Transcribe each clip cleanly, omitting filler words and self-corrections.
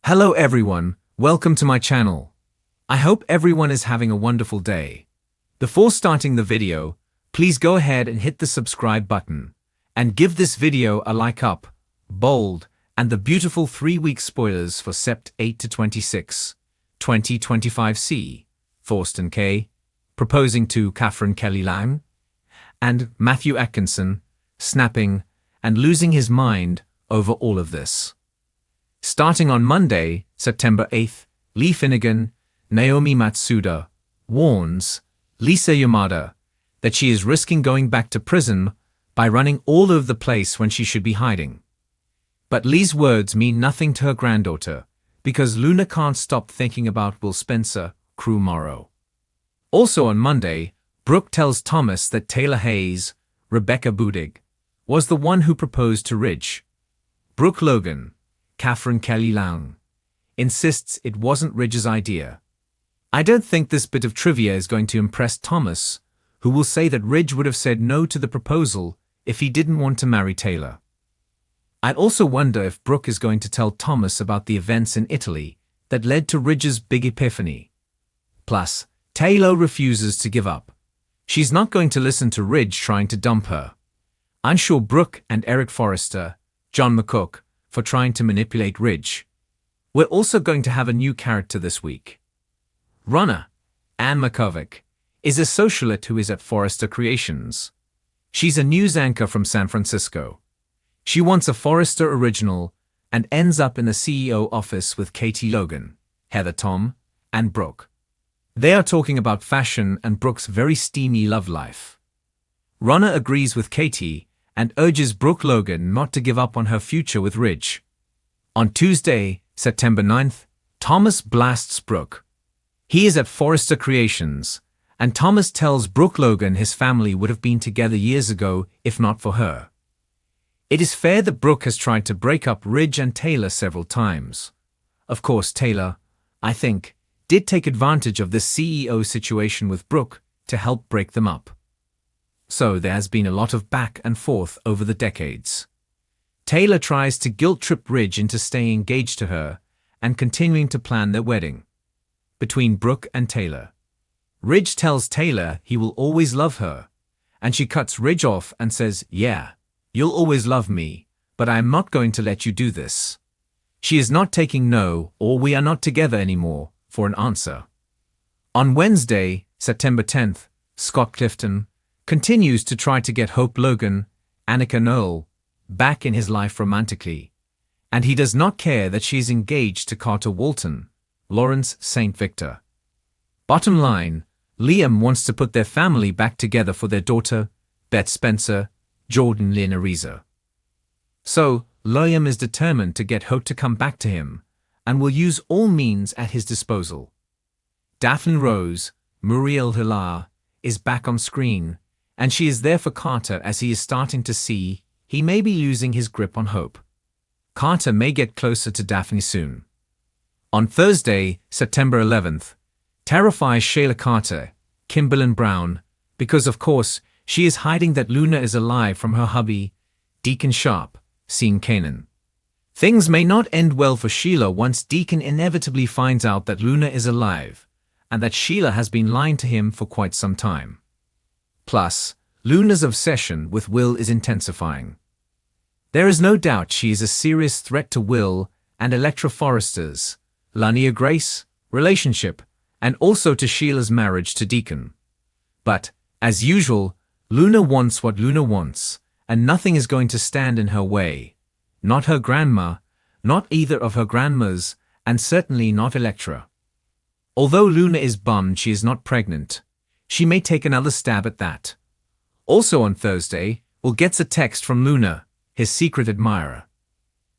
Hello everyone, welcome to my channel. I hope everyone is having a wonderful day. Before starting the video, please go ahead and hit the subscribe button and give this video a like up, bold, and the beautiful 3-week spoilers for Sept 8 to 26, 2025 C. Thorsten Kaye, proposing to Catherine Kelly-Lang, and Matthew Atkinson, snapping and losing his mind over all of this. Starting on Monday, September 8th, Lee Finnegan, Naomi Matsuda, warns Lisa Yamada that she is risking going back to prison by running all over the place when she should be hiding. But Lee's words mean nothing to her granddaughter, because Luna can't stop thinking about Will Spencer, Crew Morrow. Also on Monday, Brooke tells Thomas that Taylor Hayes, Rebecca Budig, was the one who proposed to Ridge. Brooke Logan, Catherine Kelly-Lang, insists it wasn't Ridge's idea. I don't think this bit of trivia is going to impress Thomas, who will say that Ridge would have said no to the proposal if he didn't want to marry Taylor. I'd also wonder if Brooke is going to tell Thomas about the events in Italy that led to Ridge's big epiphany. Plus, Taylor refuses to give up. She's not going to listen to Ridge trying to dump her. I'm sure Brooke and Eric Forrester, John McCook, for trying to manipulate Ridge. We're also going to have a new character this week. Runner, Anne Makovic, is a socialite who is at Forrester Creations. She's a news anchor from San Francisco. She wants a Forrester original and ends up in the CEO office with Katie Logan, Heather Tom, and Brooke. They are talking about fashion and Brooke's very steamy love life. Runner agrees with Katie and urges Brooke Logan not to give up on her future with Ridge. On Tuesday, September 9th, Thomas blasts Brooke. He is at Forrester Creations, and Thomas tells Brooke Logan his family would have been together years ago if not for her. It is fair that Brooke has tried to break up Ridge and Taylor several times. Of course, Taylor, I think, did take advantage of this CEO situation with Brooke to help break them up. So there has been a lot of back and forth over the decades. Taylor tries to guilt-trip Ridge into staying engaged to her and continuing to plan their wedding. Between Brooke and Taylor, Ridge tells Taylor he will always love her, and she cuts Ridge off and says, "Yeah, you'll always love me, but I am not going to let you do this." She is not taking no or "we are not together anymore" for an answer. On Wednesday, September 10th, Scott Clifton continues to try to get Hope Logan, Annika Noel, back in his life romantically, and he does not care that she is engaged to Carter Walton, Lawrence St. Victor. Bottom line, Liam wants to put their family back together for their daughter, Beth Spencer, Jordan Lynn Ariza. So, Liam is determined to get Hope to come back to him, and will use all means at his disposal. Daphne Rose, Muriel Hilar, is back on screen, and she is there for Carter as he is starting to see he may be losing his grip on Hope. Carter may get closer to Daphne soon. On Thursday, September 11th, terrifies Shayla Carter, Kimberlyn Brown, because of course she is hiding that Luna is alive from her hubby, Deacon Sharp, Sean Kanan. Things may not end well for Sheila once Deacon inevitably finds out that Luna is alive, and that Sheila has been lying to him for quite some time. Plus, Luna's obsession with Will is intensifying. There is no doubt she is a serious threat to Will and Electra Forrester's, Lania Grace, relationship, and also to Sheila's marriage to Deacon. But, as usual, Luna wants what Luna wants, and nothing is going to stand in her way. Not her grandma, not either of her grandmas, and certainly not Electra. Although Luna is bummed she is not pregnant, she may take another stab at that. Also on Thursday, Will gets a text from Luna, his secret admirer.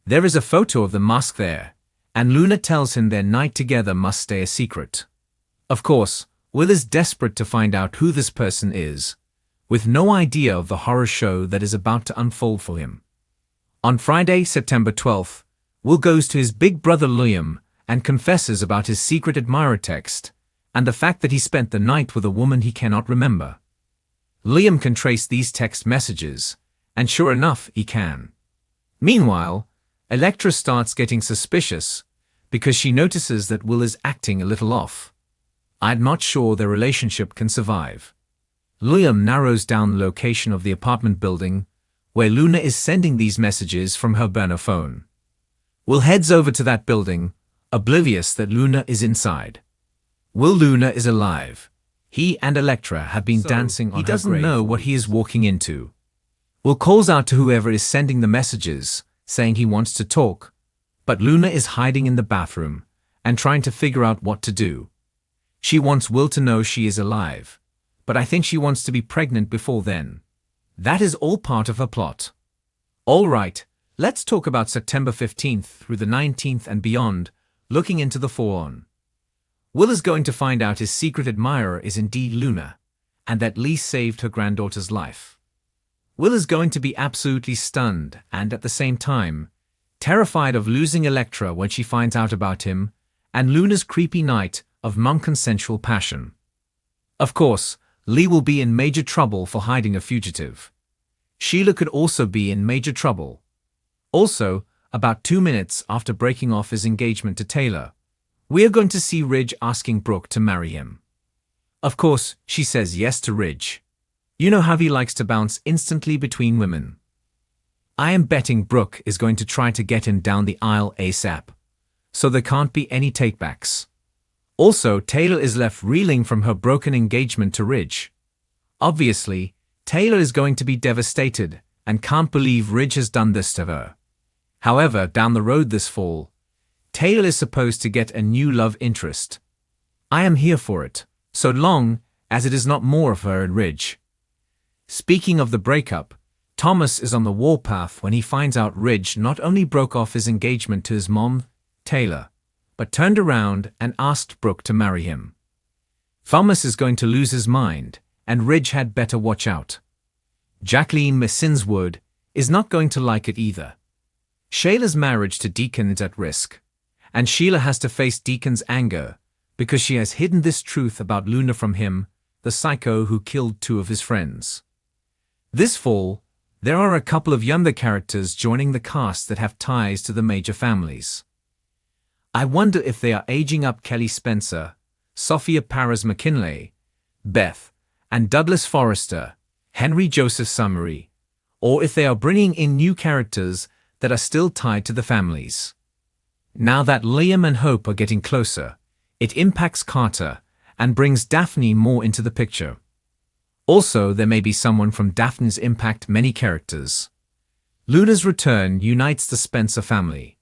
There is a photo of the mask there, and Luna tells him their night together must stay a secret. Of course, Will is desperate to find out who this person is, with no idea of the horror show that is about to unfold for him. On Friday, September 12th, Will goes to his big brother Liam and confesses about his secret admirer text and the fact that he spent the night with a woman he cannot remember. Liam can trace these text messages, and sure enough, he can. Meanwhile, Electra starts getting suspicious because she notices that Will is acting a little off. I'm not sure their relationship can survive. Liam narrows down the location of the apartment building where Luna is sending these messages from her burner phone. Will heads over to that building, oblivious that Luna is inside. Luna is alive. He and Elektra have been dancing on her grave. He doesn't know what he is walking into. Will calls out to whoever is sending the messages, saying he wants to talk, but Luna is hiding in the bathroom and trying to figure out what to do. She wants Will to know she is alive, but I think she wants to be pregnant before then. That is all part of her plot. All right, let's talk about September 15th through the 19th and beyond, looking into the fall-on. Will is going to find out his secret admirer is indeed Luna, and that Lee saved her granddaughter's life. Will is going to be absolutely stunned and, at the same time, terrified of losing Elektra when she finds out about him, and Luna's creepy night of non-consensual passion. Of course, Lee will be in major trouble for hiding a fugitive. Sheila could also be in major trouble. Also, about 2 minutes after breaking off his engagement to Taylor, we are going to see Ridge asking Brooke to marry him. Of course, she says yes to Ridge. You know how he likes to bounce instantly between women. I am betting Brooke is going to try to get him down the aisle ASAP, so there can't be any takebacks. Also, Taylor is left reeling from her broken engagement to Ridge. Obviously, Taylor is going to be devastated and can't believe Ridge has done this to her. However, down the road this fall, Taylor is supposed to get a new love interest. I am here for it, so long as it is not more of her and Ridge. Speaking of the breakup, Thomas is on the warpath when he finds out Ridge not only broke off his engagement to his mom, Taylor, but turned around and asked Brooke to marry him. Thomas is going to lose his mind, and Ridge had better watch out. Jacqueline Messinswood is not going to like it either. Shayla's marriage to Deacon is at risk, and Sheila has to face Deacon's anger because she has hidden this truth about Luna from him, the psycho who killed 2 of his friends. This fall, there are a couple of younger characters joining the cast that have ties to the major families. I wonder if they are aging up Kelly Spencer, Sophia Paris-McKinley, Beth, and Douglas Forrester, Henry Joseph Summery, or if they are bringing in new characters that are still tied to the families. Now that Liam and Hope are getting closer, it impacts Carter and brings Daphne more into the picture. Also, there may be someone from Daphne's impact many characters. Luna's return unites the Spencer family.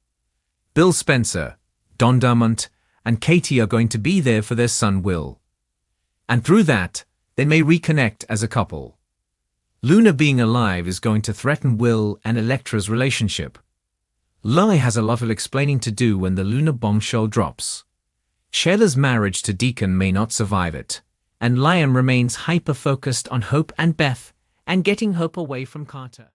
Bill Spencer, Don Dumont, and Katie are going to be there for their son Will. And through that, they may reconnect as a couple. Luna being alive is going to threaten Will and Elektra's relationship. Lily has a lot of explaining to do when the Luna bombshell drops. Shayla's marriage to Deacon may not survive it, and Liam remains hyper-focused on Hope and Beth and getting Hope away from Carter.